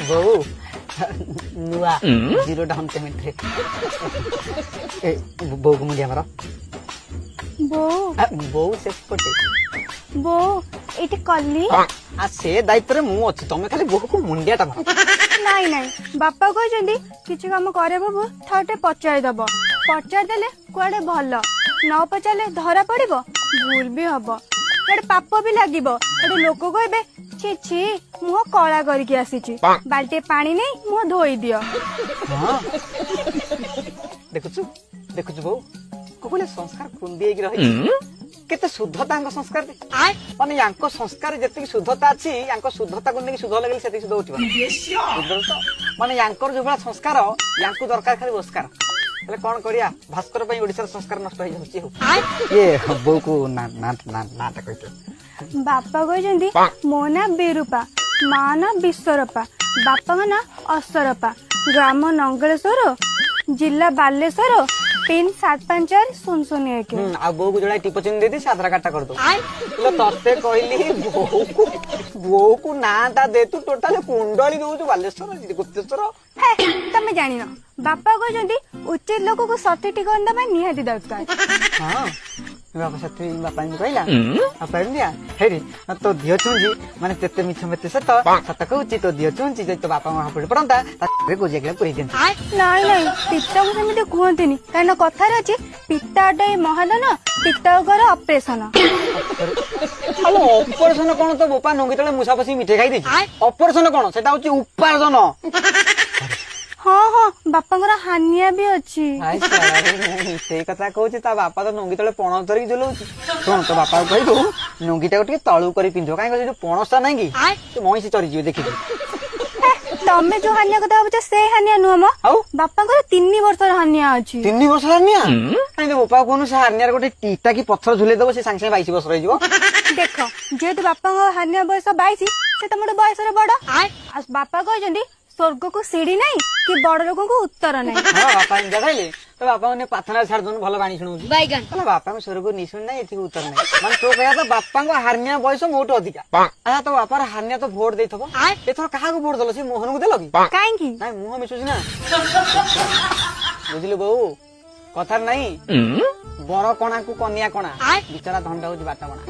बहु नुआ 0 down payment रे बहु को मुझे हमारा बहु से पटे बो एटी कल्ली आ से दायित्व रे मु अछि तमे खाली बहु को मुंडिया टा नाई नाई बापा कहजंदी किछि काम करे बाबू थटे पचार दबो पचार देले कुआडे भलो न पचाले धरा पड़िबो भूल भी हबो एडे पाप भी लागिबो एडे लोक कहबे छी छी मुह कळा करके आसीची बाल्टी पानी नै मुह धोई दियो हां देखुछु बहु कोले संस्कार कुंदी की रही केते शुद्धता संस्कार माने यांको संस्कार जति शुद्धता अछि यांको शुद्धता को नेकी शुद्ध लगले सेति शुद्ध होतिबा माने यांकर जो बड़ा संस्कार यांको दरकार खाली संस्कार એટલે કોણ કરિયા ભાસ્કર પઈ ઓડિશા સંસ્કાર નષ્ટ હોઈ જાଉଛି એ બહુ કો નાટક કઈતો बापा कहजंदी मो ना बेरूपा मा ना विश्वरूपा बापा ना असरपा ग्राम नंगलेश्वर जिला बालेश्वर पिन 75400 आ बो को जड़ा टिप चिन्ह देती से आधार कार्ड टा कर दो ले तते कहली बो को नाटा दे तू टोटल कुंडली दोछु बालेश्वर गुप्तेश्वर तमे जानि न बापा कहजंदी उचित लोक को सर्टिफिकेट गंदा में निहाती दरकार हां बापा सत्य बापा ने कहला आपा दिया हेरी तो दियो चुंजी माने तेते मिछ मते सत सत कहउची तो दियो चुंजी जे तो बापा मा पड़ पड़ंता रे को जेगला पुरी देन नाई नाई पिता को सेमिते कहंतिनी कारण कथा रे अछि पिताटे महादन पितागर ऑपरेशन हेलो ऑपरेशन कोन तो बोपा नंगी तळे मुसा पसी मिठे खाई दे ऑपरेशन कोन सेटा होची उपार्जन हाँ हाँ बापा हानिया भी अच्छी से कथा कहूँ ता बापा तो नंगी तले पणस धरिक झुलाऊँ शुण तो बापा कही दो नंगीटा को तलू कर पिंध कहीं जो पणसटा ना कि महिषी चरीज देखी तमे जो हानिया कथा भावुच से हानिया नुह मो बापा 3 वर्ष हानिया अच्छी 3 वर्ष हानिया कहीं बापा कहूँ से हानिया गोटे टीटा की पत्थर झुले दब से सांगे 22 वर्ष रही देख जेहेतु बापा हानिया बयस 22 से तुम बयस बड़ बापा कहते स्वर्ग को सीढ़ी नहीं कि बड़ लोगों को उत्तर नहीं बापा कहले तो बापा ने प्रार्थना छाड़ दोन भल बाणी शुणु बापा को स्वर्ग निशुण नहीं एथि उत्तर नहीं माने तो कहया तो बापा को हारनिया बयस मोट अधिका आ तो बापा हारनिया तो वोट देथबो एथर कहा को वोट दलो से मोहन को देलो कि काहे की नहीं मुह मिसुस ना बुझिलो बहु कथा नहीं बर कणा को कन्या कणा बिचारा धंडा हो지 बाटा बणा